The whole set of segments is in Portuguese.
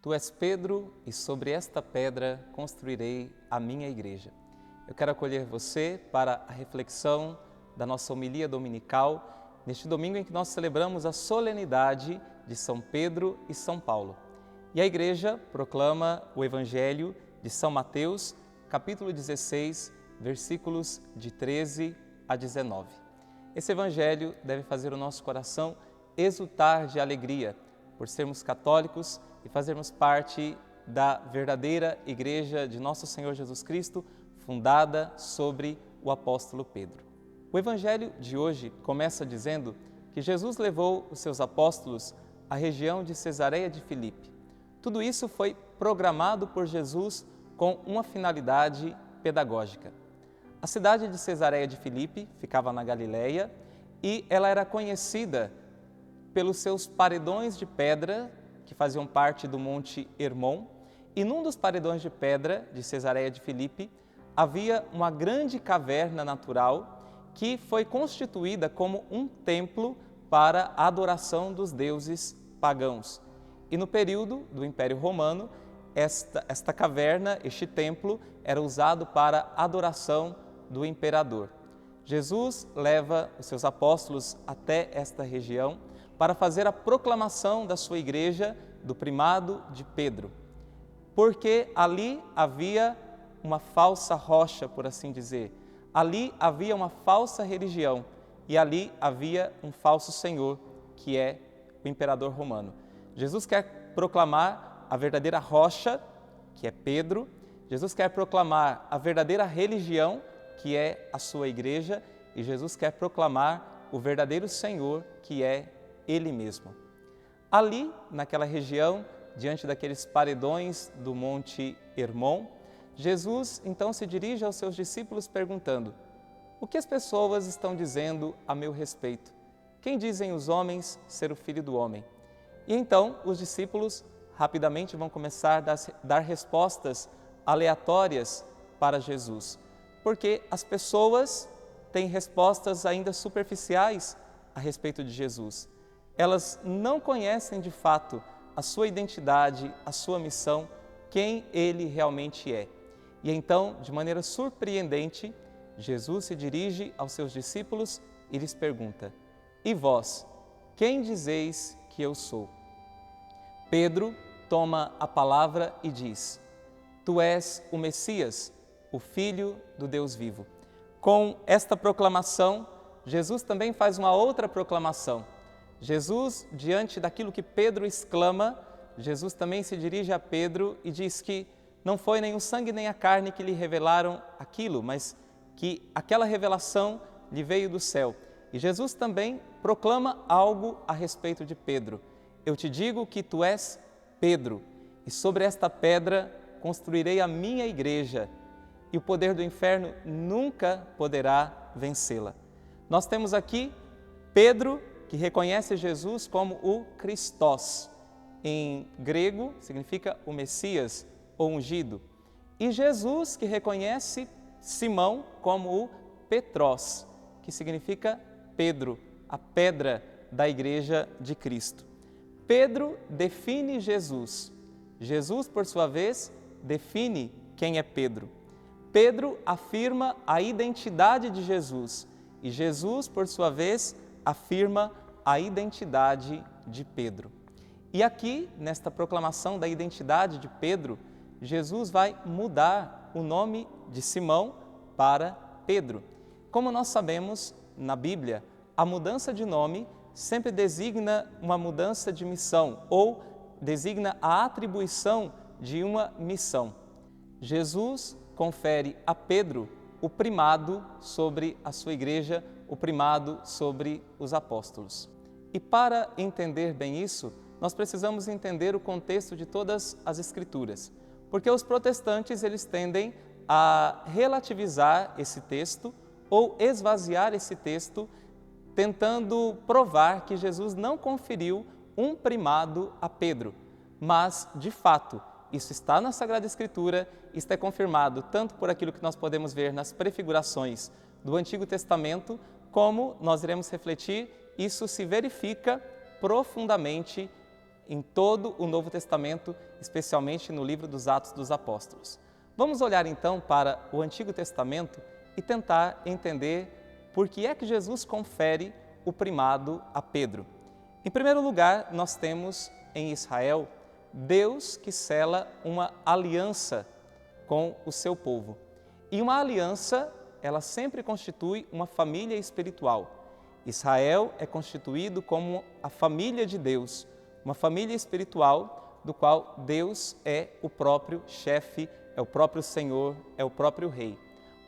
Tu és Pedro, e sobre esta pedra construirei a minha igreja. Eu quero acolher você para a reflexão da nossa homilia dominical, neste domingo em que nós celebramos a solenidade de São Pedro e São Paulo. E a igreja proclama o Evangelho de São Mateus, capítulo 16, versículos de 13 a 19. Esse Evangelho deve fazer o nosso coração exultar de alegria por sermos católicos e fazermos parte da verdadeira Igreja de Nosso Senhor Jesus Cristo, fundada sobre o apóstolo Pedro. O Evangelho de hoje começa dizendo que Jesus levou os seus apóstolos à região de Cesareia de Filipe. Tudo isso foi programado por Jesus com uma finalidade pedagógica. A cidade de Cesareia de Filipe ficava na Galileia e ela era conhecida pelos seus paredões de pedra que faziam parte do Monte Hermon, e num dos paredões de pedra de Cesareia de Filipe havia uma grande caverna natural que foi constituída como um templo para a adoração dos deuses pagãos. E no período do Império Romano, esta caverna, este templo, era usado para a adoração do imperador. Jesus leva os seus apóstolos até esta região para fazer a proclamação da sua igreja do primado de Pedro, porque ali havia uma falsa rocha, por assim dizer, ali havia uma falsa religião e ali havia um falso senhor, que é o imperador romano. Jesus quer proclamar a verdadeira rocha, que é Pedro. Jesus quer proclamar a verdadeira religião, que é a sua igreja, e Jesus quer proclamar o verdadeiro Senhor, que é Ele mesmo. Ali, naquela região, diante daqueles paredões do Monte Hermon, Jesus então se dirige aos seus discípulos perguntando: o que as pessoas estão dizendo a meu respeito? Quem dizem os homens ser o Filho do Homem? E então os discípulos rapidamente vão começar a dar respostas aleatórias para Jesus, porque as pessoas têm respostas ainda superficiais a respeito de Jesus. Elas não conhecem de fato a sua identidade, a sua missão, quem Ele realmente é. E então, de maneira surpreendente, Jesus se dirige aos seus discípulos e lhes pergunta: e vós, quem dizeis que eu sou? Pedro toma a palavra e diz: tu és o Messias, o Filho do Deus vivo. Com esta proclamação, Jesus também faz uma outra proclamação. Jesus, diante daquilo que Pedro exclama, Jesus também se dirige a Pedro e diz que não foi nem o sangue nem a carne que lhe revelaram aquilo, mas que aquela revelação lhe veio do céu. E Jesus também proclama algo a respeito de Pedro. Eu te digo que tu és Pedro, e sobre esta pedra construirei a minha igreja, e o poder do inferno nunca poderá vencê-la. Nós temos aqui Pedro, que reconhece Jesus como o Christos. Em grego, significa o Messias, ou ungido. E Jesus, que reconhece Simão como o Petros, que significa Pedro, a pedra da igreja de Cristo. Pedro define Jesus. Jesus, por sua vez, define quem é Pedro. Pedro afirma a identidade de Jesus e Jesus, por sua vez, afirma a identidade de Pedro. E aqui, nesta proclamação da identidade de Pedro, Jesus vai mudar o nome de Simão para Pedro. Como nós sabemos, na Bíblia, a mudança de nome sempre designa uma mudança de missão ou designa a atribuição de uma missão. Jesus confere a Pedro o primado sobre a sua igreja, o primado sobre os apóstolos. E para entender bem isso, nós precisamos entender o contexto de todas as Escrituras, porque os protestantes eles tendem a relativizar esse texto ou esvaziar esse texto, tentando provar que Jesus não conferiu um primado a Pedro, mas, de fato, isso está na Sagrada Escritura Isto é confirmado tanto por aquilo que nós podemos ver nas prefigurações do Antigo Testamento, como nós iremos refletir, isso se verifica profundamente em todo o Novo Testamento, especialmente no livro dos Atos dos Apóstolos. Vamos olhar então para o Antigo Testamento e tentar entender por que é que Jesus confere o primado a Pedro. Em primeiro lugar, nós temos em Israel Deus que sela uma aliança com o seu povo. E uma aliança, ela sempre constitui uma família espiritual. Israel é constituído como a família de Deus, uma família espiritual do qual Deus é o próprio chefe, é o próprio Senhor, é o próprio Rei.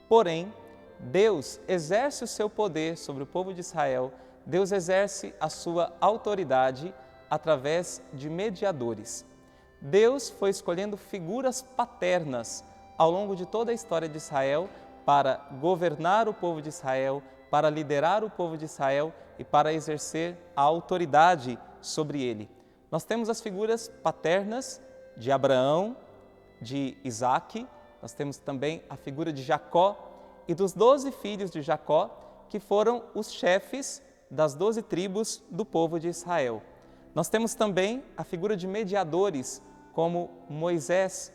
Porém, Deus exerce o seu poder sobre o povo de Israel, Deus exerce a sua autoridade através de mediadores. Deus foi escolhendo figuras paternas ao longo de toda a história de Israel para governar o povo de Israel, para liderar o povo de Israel e para exercer a autoridade sobre ele. Nós temos as figuras paternas de Abraão, de Isaque, nós temos também a figura de Jacó e dos 12 filhos de Jacó, que foram os chefes das 12 tribos do povo de Israel. Nós temos também a figura de mediadores, como Moisés,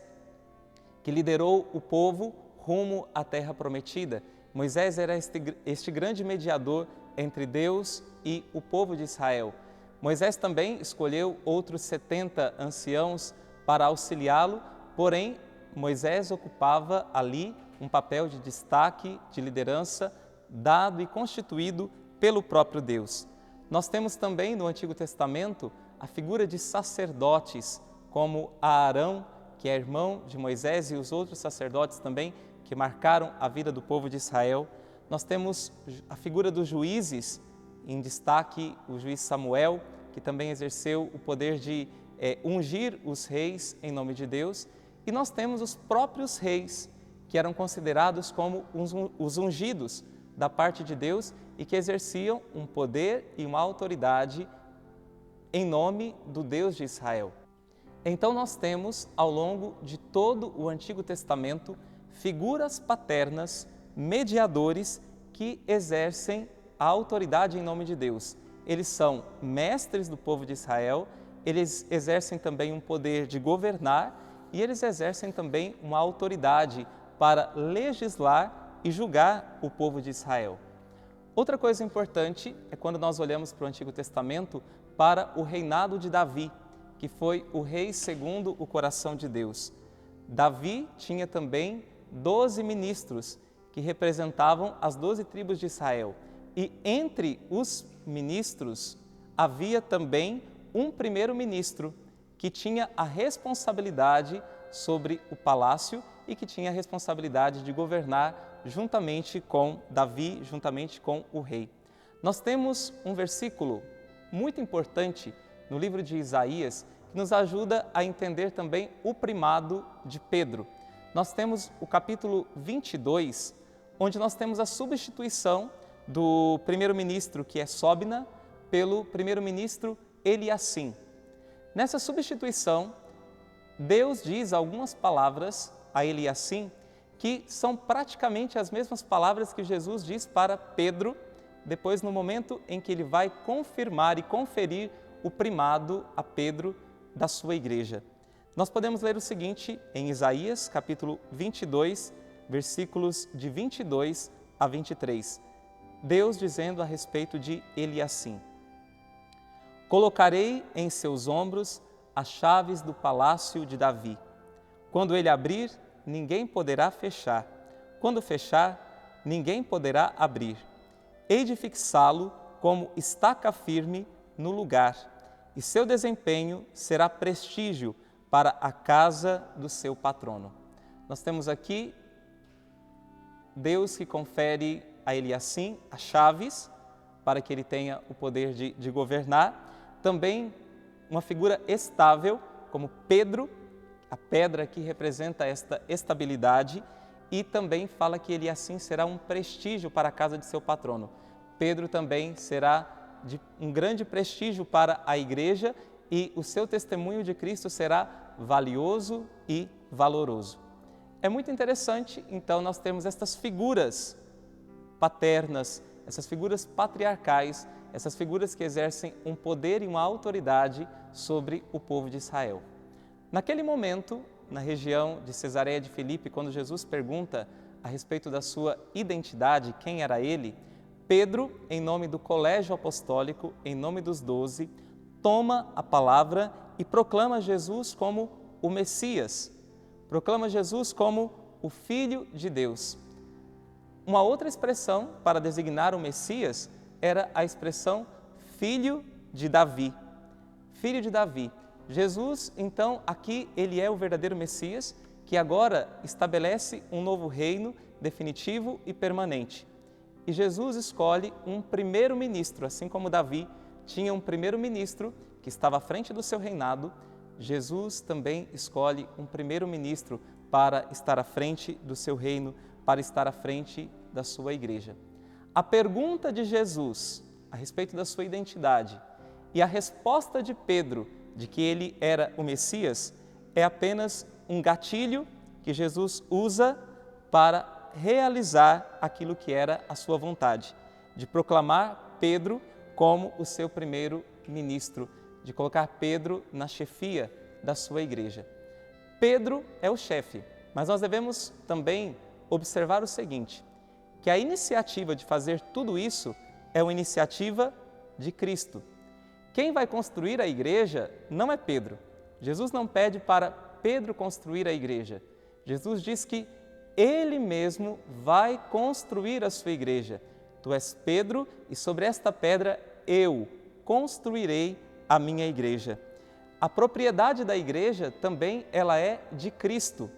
que liderou o povo rumo à terra prometida. Moisés era este grande mediador entre Deus e o povo de Israel. Moisés também escolheu outros 70 anciãos para auxiliá-lo, porém Moisés ocupava ali um papel de destaque, de liderança, dado e constituído pelo próprio Deus. Nós temos também no Antigo Testamento a figura de sacerdotes, como Arão, que é irmão de Moisés, e os outros sacerdotes também que marcaram a vida do povo de Israel. Nós temos a figura dos juízes, em destaque o juiz Samuel, que também exerceu o poder de ungir os reis em nome de Deus. E nós temos os próprios reis, que eram considerados como os ungidos da parte de Deus e que exerciam um poder e uma autoridade em nome do Deus de Israel. Então nós temos, ao longo de todo o Antigo Testamento, figuras paternas, mediadores, que exercem a autoridade em nome de Deus. Eles são mestres do povo de Israel, eles exercem também um poder de governar e eles exercem também uma autoridade para legislar e julgar o povo de Israel. Outra coisa importante é quando nós olhamos para o Antigo Testamento para o reinado de Davi, que foi o rei segundo o coração de Deus. Davi tinha também 12 ministros que representavam as 12 tribos de Israel. E entre os ministros havia também um primeiro-ministro que tinha a responsabilidade sobre o palácio e que tinha a responsabilidade de governar juntamente com Davi, juntamente com o rei. Nós temos um versículo muito importante no livro de Isaías, que nos ajuda a entender também o primado de Pedro. Nós temos o capítulo 22, onde nós temos a substituição do primeiro-ministro, que é Sobna, pelo primeiro-ministro Eliassim. Nessa substituição, Deus diz algumas palavras a Eliassim que são praticamente as mesmas palavras que Jesus diz para Pedro, depois no momento em que ele vai confirmar e conferir o primado a Pedro da sua igreja. Nós podemos ler o seguinte em Isaías, capítulo 22, versículos de 22 a 23. Deus dizendo a respeito de Eliassim: Colocarei em seus ombros as chaves do palácio de Davi. Quando ele abrir, ninguém poderá fechar. Quando fechar, ninguém poderá abrir. Hei de fixá-lo como estaca firme no lugar, e seu desempenho será prestígio para a casa do seu patrono. Nós temos aqui Deus que confere a Eliassim as chaves para que ele tenha o poder de governar. Também uma figura estável, como Pedro, a pedra que representa esta estabilidade, e também fala que Eliassim será um prestígio para a casa de seu patrono. Pedro também será de um grande prestígio para a igreja e o seu testemunho de Cristo será valioso e valoroso. É muito interessante, então, nós temos estas figuras paternas, essas figuras patriarcais, essas figuras que exercem um poder e uma autoridade sobre o povo de Israel. Naquele momento, na região de Cesareia de Filipe, quando Jesus pergunta a respeito da sua identidade, quem era ele, Pedro, em nome do colégio apostólico, em nome dos 12, toma a palavra e proclama Jesus como o Messias, proclama Jesus como o Filho de Deus. Uma outra expressão para designar o Messias era a expressão Filho de Davi. Filho de Davi. Jesus, então, aqui ele é o verdadeiro Messias, que agora estabelece um novo reino definitivo e permanente. E Jesus escolhe um primeiro-ministro, assim como Davi tinha um primeiro-ministro que estava à frente do seu reinado, Jesus também escolhe um primeiro-ministro para estar à frente do seu reino, para estar à frente da sua igreja. A pergunta de Jesus a respeito da sua identidade e a resposta de Pedro de que ele era o Messias é apenas um gatilho que Jesus usa para realizar aquilo que era a sua vontade, de proclamar Pedro como o seu primeiro ministro, de colocar Pedro na chefia da sua igreja. Pedro é o chefe, mas nós devemos também observar o seguinte, que a iniciativa de fazer tudo isso é uma iniciativa de Cristo. Quem vai construir a igreja não é Pedro. Jesus não pede para Pedro construir a igreja. Jesus diz que Ele mesmo vai construir a sua igreja. Tu és Pedro e sobre esta pedra eu construirei a minha igreja. A propriedade da igreja também ela é de Cristo.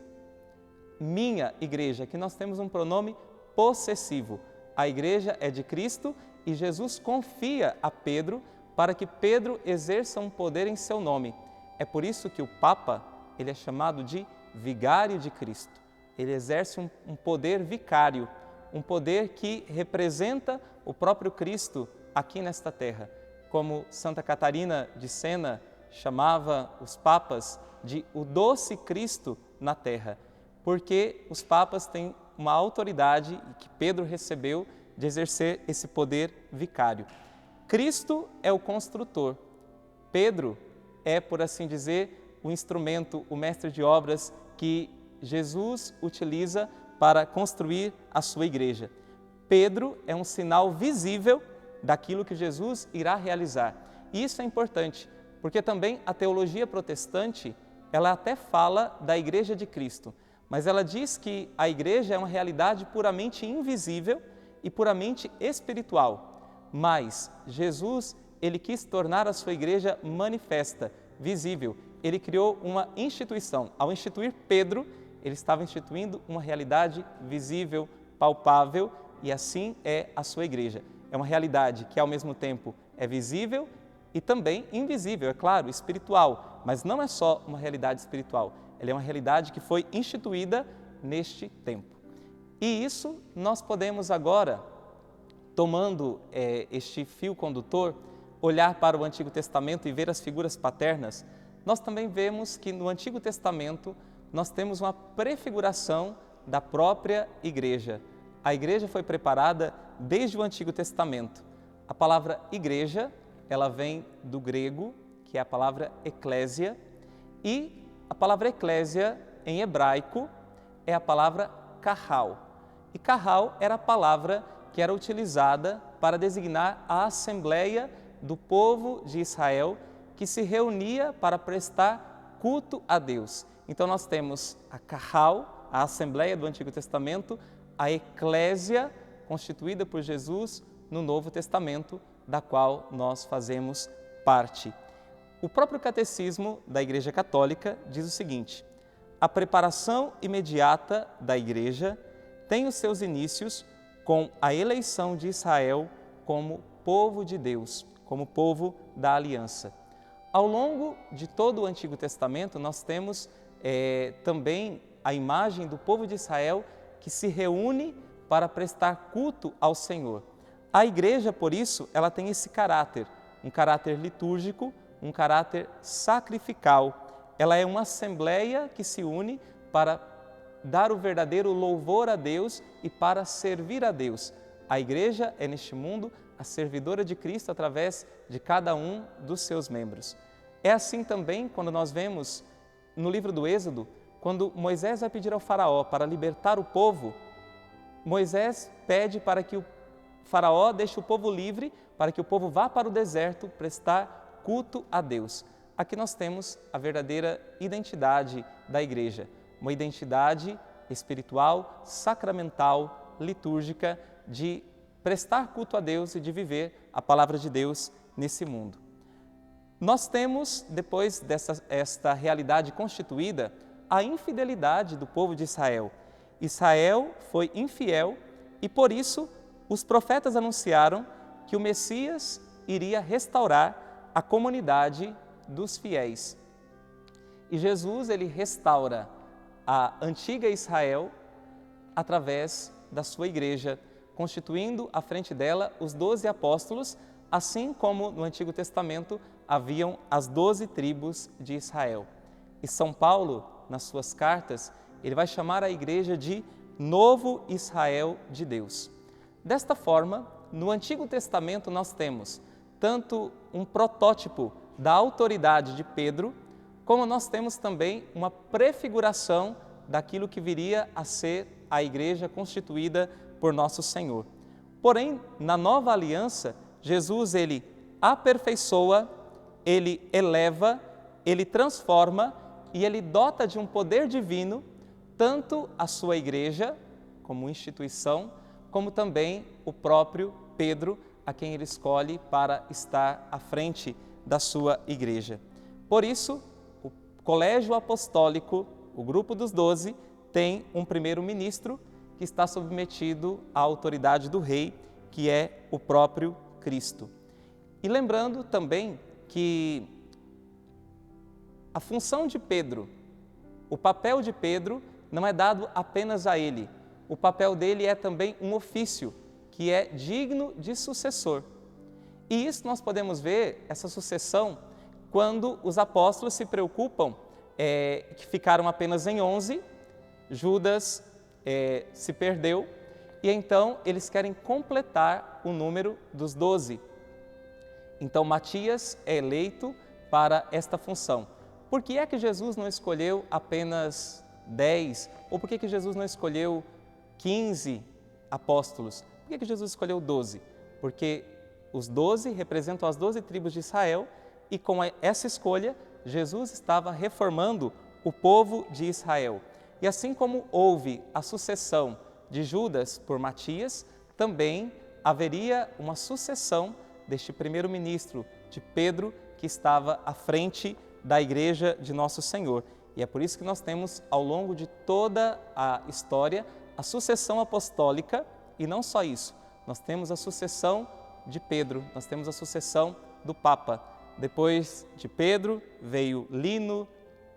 Minha igreja, aqui nós temos um pronome possessivo. A igreja é de Cristo e Jesus confia a Pedro para que Pedro exerça um poder em seu nome. É por isso que o Papa ele é chamado de vigário de Cristo. Ele exerce um poder vicário, um poder que representa o próprio Cristo aqui nesta terra. Como Santa Catarina de Sena chamava os papas de o doce Cristo na terra, porque os papas têm uma autoridade que Pedro recebeu de exercer esse poder vicário. Cristo é o construtor, Pedro é, por assim dizer, o instrumento, o mestre de obras que Jesus utiliza para construir a sua igreja. Pedro é um sinal visível daquilo que Jesus irá realizar. E isso é importante, porque também a teologia protestante, ela até fala da igreja de Cristo, mas ela diz que a igreja é uma realidade puramente invisível e puramente espiritual. Mas Jesus, ele quis tornar a sua igreja manifesta, visível. Ele criou uma instituição. Ao instituir Pedro, ele estava instituindo uma realidade visível, palpável, e assim é a sua igreja. É uma realidade que ao mesmo tempo é visível e também invisível, é claro, espiritual, mas não é só uma realidade espiritual, ela é uma realidade que foi instituída neste tempo. E isso nós podemos agora, tomando este fio condutor, olhar para o Antigo Testamento e ver as figuras paternas, nós também vemos que no Antigo Testamento nós temos uma prefiguração da própria igreja. A igreja foi preparada desde o Antigo Testamento. A palavra igreja, ela vem do grego, que é a palavra eclésia, e a palavra eclésia em hebraico é a palavra kahal. E kahal era a palavra que era utilizada para designar a assembleia do povo de Israel que se reunia para prestar culto a Deus. Então nós temos a kahal, a assembleia do Antigo Testamento, a eclésia constituída por Jesus no Novo Testamento, da qual nós fazemos parte. O próprio Catecismo da Igreja Católica diz o seguinte: a preparação imediata da Igreja tem os seus inícios com a eleição de Israel como povo de Deus, como povo da aliança. Ao longo de todo o Antigo Testamento, nós temos também a imagem do povo de Israel que se reúne para prestar culto ao Senhor. A igreja, por isso, ela tem esse caráter, um caráter litúrgico, um caráter sacrificial. Ela é uma assembleia que se une para dar o verdadeiro louvor a Deus e para servir a Deus. A igreja é neste mundo a servidora de Cristo através de cada um dos seus membros. É assim também quando nós vemos no livro do Êxodo, quando Moisés vai pedir ao faraó para libertar o povo, Moisés pede para que o faraó deixe o povo livre, para que o povo vá para o deserto prestar culto a Deus. Aqui nós temos a verdadeira identidade da igreja, uma identidade espiritual, sacramental, litúrgica, de prestar culto a Deus e de viver a palavra de Deus nesse mundo. Nós temos, depois desta realidade constituída, a infidelidade do povo de Israel. Israel foi infiel e, por isso, os profetas anunciaram que o Messias iria restaurar a comunidade dos fiéis. E Jesus, ele restaura a antiga Israel através da sua igreja, constituindo à frente dela os 12 apóstolos, assim como no Antigo Testamento haviam as 12 tribos de Israel. E São Paulo, nas suas cartas, ele vai chamar a igreja de Novo Israel de Deus. Desta forma, no Antigo Testamento nós temos tanto um protótipo da autoridade de Pedro, como nós temos também uma prefiguração daquilo que viria a ser a igreja constituída por nosso Senhor. Porém, na nova aliança, Jesus, ele aperfeiçoa, ele eleva, ele transforma e ele dota de um poder divino tanto a sua igreja, como instituição, como também o próprio Pedro, a quem ele escolhe para estar à frente da sua igreja. Por isso, o colégio apostólico, o grupo dos 12, tem um primeiro-ministro que está submetido à autoridade do rei, que é o próprio Cristo. E lembrando também que a função de Pedro, o papel de Pedro não é dado apenas a ele. O papel dele é também um ofício, que é digno de sucessor. E isso nós podemos ver, essa sucessão, quando os apóstolos se preocupam, que ficaram apenas em 11, Judas se perdeu, e então eles querem completar o número dos 12. Então Matias é eleito para esta função. Por que é que Jesus não escolheu apenas 10? Ou por que Jesus não escolheu 15 apóstolos? Por que Jesus escolheu 12? Porque os 12 representam as 12 tribos de Israel e com essa escolha, Jesus estava reformando o povo de Israel. E assim como houve a sucessão de Judas por Matias, também haveria uma sucessão deste primeiro-ministro de Pedro, que estava à frente da igreja de Nosso Senhor. E é por isso que nós temos, ao longo de toda a história, a sucessão apostólica, e não só isso, nós temos a sucessão de Pedro, nós temos a sucessão do Papa. Depois de Pedro veio Lino,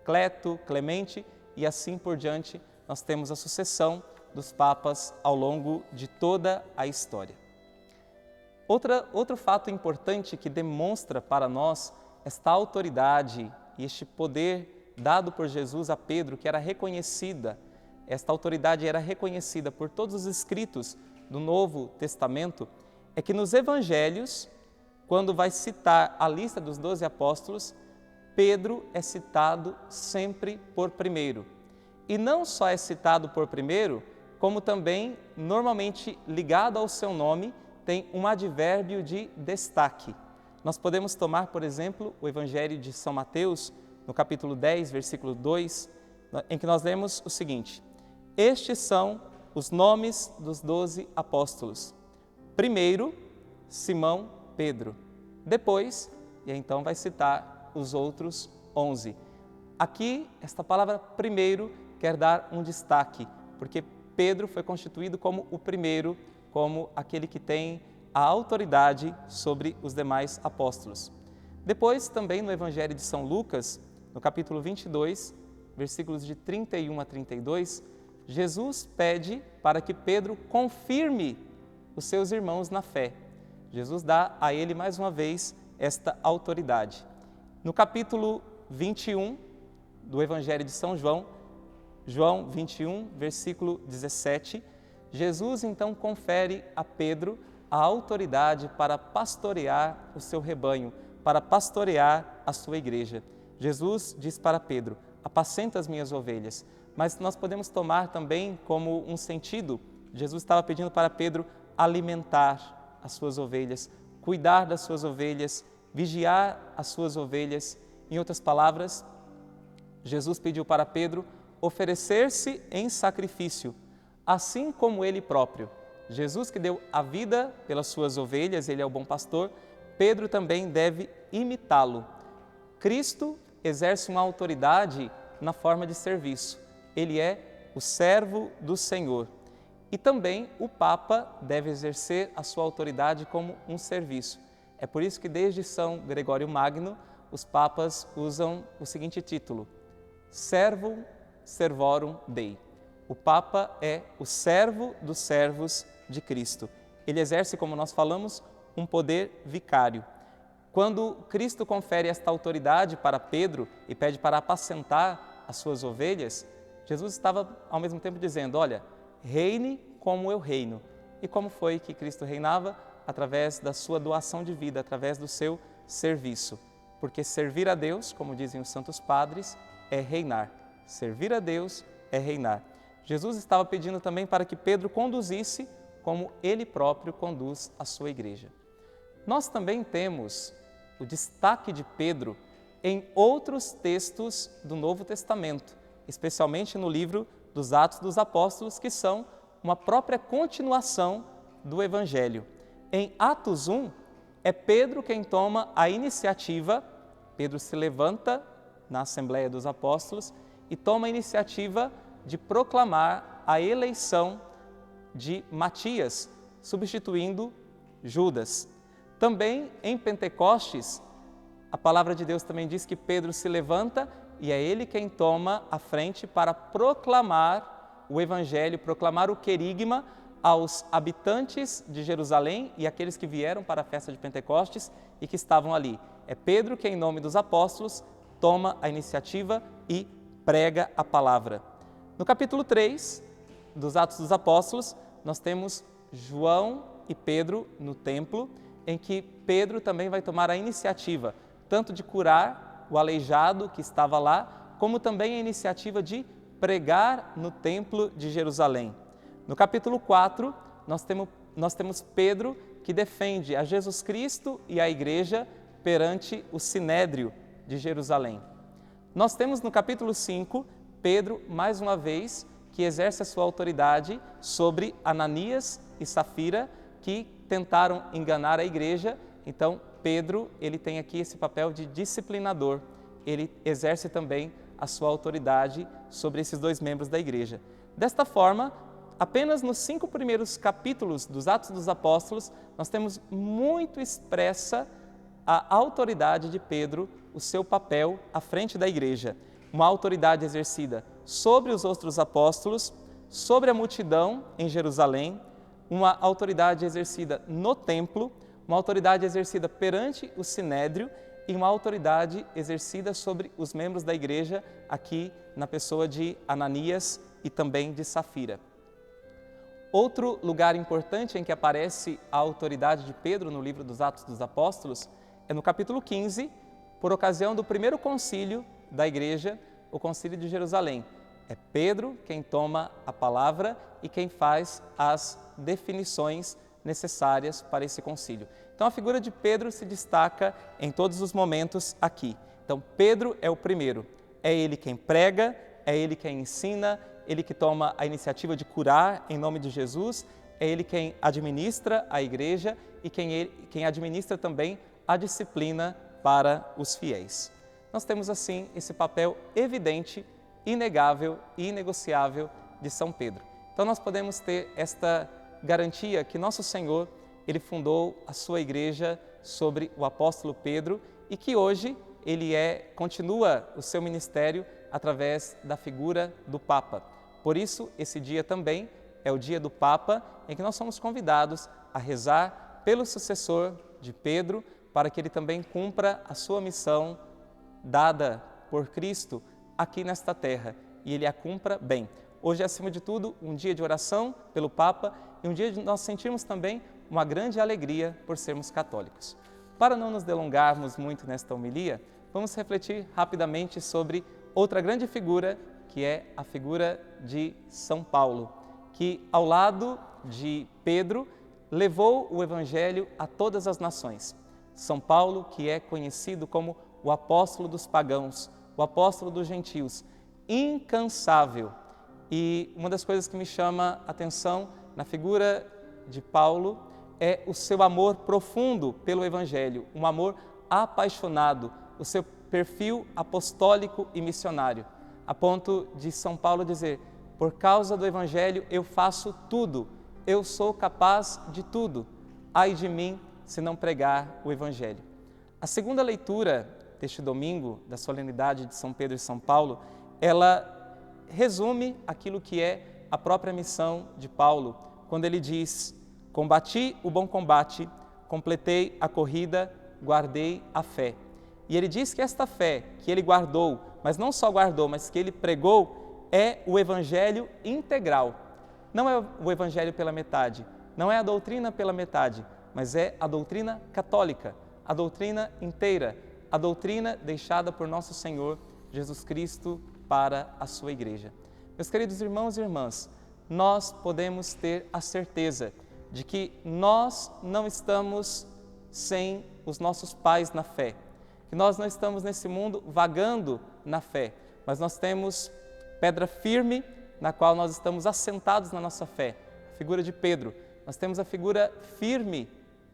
Cleto, Clemente, e assim por diante, nós temos a sucessão dos papas ao longo de toda a história. Outro fato importante que demonstra para nós esta autoridade e este poder dado por Jesus a Pedro, que era reconhecida, esta autoridade era reconhecida por todos os escritos do Novo Testamento, é que nos evangelhos, quando vai citar a lista dos 12 apóstolos, Pedro é citado sempre por primeiro. E não só é citado por primeiro, como também, normalmente ligado ao seu nome, tem um advérbio de destaque. Nós podemos tomar, por exemplo, o Evangelho de São Mateus, no capítulo 10, versículo 2, em que nós lemos o seguinte: estes são os nomes dos 12 apóstolos. Primeiro, Simão Pedro. Depois, e então vai citar os outros 11. Aqui, esta palavra primeiro quer dar um destaque, porque Pedro foi constituído como o primeiro, como aquele que tem a autoridade sobre os demais apóstolos. Depois, também no Evangelho de São Lucas, no capítulo 22, versículos de 31 a 32, Jesus pede para que Pedro confirme os seus irmãos na fé. Jesus dá a ele mais uma vez esta autoridade. No capítulo 21 do Evangelho de São João, João 21, versículo 17, Jesus então confere a Pedro a autoridade para pastorear o seu rebanho, para pastorear a sua igreja. Jesus diz para Pedro: apacenta as minhas ovelhas. Mas nós podemos tomar também como um sentido, Jesus estava pedindo para Pedro alimentar as suas ovelhas, cuidar das suas ovelhas, vigiar as suas ovelhas. Em outras palavras, Jesus pediu para Pedro oferecer-se em sacrifício, assim como ele próprio. Jesus, que deu a vida pelas suas ovelhas, ele é o bom pastor, Pedro também deve imitá-lo. Cristo exerce uma autoridade na forma de serviço. Ele é o servo do Senhor. E também o Papa deve exercer a sua autoridade como um serviço. É por isso que desde São Gregório Magno, os papas usam o seguinte título: Servum Servorum Dei. O Papa é o servo dos servos de Cristo. Ele exerce, como nós falamos, um poder vicário. Quando Cristo confere esta autoridade para Pedro e pede para apacentar as suas ovelhas, Jesus estava ao mesmo tempo dizendo: olha, reine como eu reino. E como foi que Cristo reinava? Através da sua doação de vida, através do seu serviço. Porque servir a Deus, como dizem os santos padres, é reinar. Servir a Deus é reinar. Jesus estava pedindo também para que Pedro conduzisse como ele próprio conduz a sua igreja. Nós também temos o destaque de Pedro em outros textos do Novo Testamento, especialmente no livro dos Atos dos Apóstolos, que são uma própria continuação do Evangelho. Em Atos 1, é Pedro quem toma a iniciativa. Pedro se levanta na Assembleia dos Apóstolos e toma a iniciativa de proclamar a eleição de Matias, substituindo Judas. Também em Pentecostes, a palavra de Deus também diz que Pedro se levanta e é ele quem toma a frente para proclamar o Evangelho, proclamar o querigma aos habitantes de Jerusalém e aqueles que vieram para a festa de Pentecostes e que estavam ali. É Pedro que, em nome dos apóstolos, toma a iniciativa e prega a palavra. No capítulo 3 dos Atos dos Apóstolos, nós temos João e Pedro no templo, em que Pedro também vai tomar a iniciativa, tanto de curar o aleijado que estava lá, como também a iniciativa de pregar no templo de Jerusalém. No capítulo 4, nós temos Pedro que defende a Jesus Cristo e a igreja perante o Sinédrio de Jerusalém. Nós temos no capítulo 5, Pedro, mais uma vez, que exerce a sua autoridade sobre Ananias e Safira, que tentaram enganar a igreja. Então, Pedro, ele tem aqui esse papel de disciplinador. Ele exerce também a sua autoridade sobre esses dois membros da igreja. Desta forma, apenas nos 5 primeiros capítulos dos Atos dos Apóstolos, nós temos muito expressa a autoridade de Pedro, o seu papel à frente da igreja. Uma autoridade exercida sobre os outros apóstolos, sobre a multidão em Jerusalém, uma autoridade exercida no templo, uma autoridade exercida perante o Sinédrio e uma autoridade exercida sobre os membros da igreja, aqui na pessoa de Ananias e também de Safira. Outro lugar importante em que aparece a autoridade de Pedro no livro dos Atos dos Apóstolos é no capítulo 15, por ocasião do primeiro concílio da igreja, o concílio de Jerusalém. É Pedro quem toma a palavra e quem faz as definições necessárias para esse concílio. Então a figura de Pedro se destaca em todos os momentos aqui. Então Pedro é o primeiro, é ele quem prega, é ele quem ensina, ele que toma a iniciativa de curar em nome de Jesus, é ele quem administra a igreja e quem administra também a disciplina para os fiéis. Nós temos assim esse papel evidente, inegável e inegociável de São Pedro. Então nós podemos ter esta garantia que nosso Senhor, ele fundou a sua igreja sobre o apóstolo Pedro e que hoje ele continua o seu ministério através da figura do Papa. Por isso, esse dia também é o dia do Papa, em que nós somos convidados a rezar pelo sucessor de Pedro, para que ele também cumpra a sua missão dada por Cristo aqui nesta terra. e ele a cumpra bem. Hoje é, acima de tudo, um dia de oração pelo Papa e um dia de nós sentirmos também uma grande alegria por sermos católicos. Para não nos delongarmos muito nesta homilia, vamos refletir rapidamente sobre outra grande figura, que é a figura de São Paulo, que ao lado de Pedro levou o Evangelho a todas as nações. São Paulo, que é conhecido como o apóstolo dos pagãos, o apóstolo dos gentios, incansável. E uma das coisas que me chama a atenção na figura de Paulo é o seu amor profundo pelo Evangelho, um amor apaixonado, o seu perfil apostólico e missionário, a ponto de São Paulo dizer: por causa do Evangelho eu faço tudo, eu sou capaz de tudo, ai de mim se não pregar o Evangelho. A segunda leitura deste domingo, da solenidade de São Pedro e São Paulo, ela resume aquilo que é a própria missão de Paulo, quando ele diz: combati o bom combate, completei a corrida, guardei a fé. E ele diz que esta fé que ele guardou, mas não só guardou, mas que ele pregou, é o Evangelho integral. Não é o Evangelho pela metade, não é a doutrina pela metade, mas é a doutrina católica, a doutrina inteira, a doutrina deixada por nosso Senhor Jesus Cristo para a sua Igreja. Meus queridos irmãos e irmãs, nós podemos ter a certeza de que nós não estamos sem os nossos pais na fé, que nós não estamos nesse mundo vagando na fé, mas nós temos pedra firme na qual nós estamos assentados na nossa fé, a figura de Pedro. Nós temos a figura firme,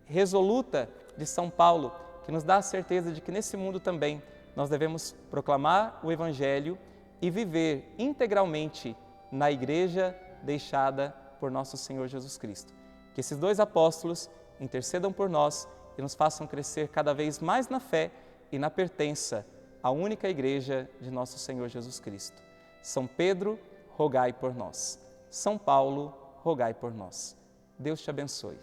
resoluta de São Paulo, que nos dá a certeza de que nesse mundo também nós devemos proclamar o Evangelho e viver integralmente na Igreja deixada por nosso Senhor Jesus Cristo. Que esses dois apóstolos intercedam por nós e nos façam crescer cada vez mais na fé e na pertença à única Igreja de nosso Senhor Jesus Cristo. São Pedro, rogai por nós. São Paulo, rogai por nós. Deus te abençoe.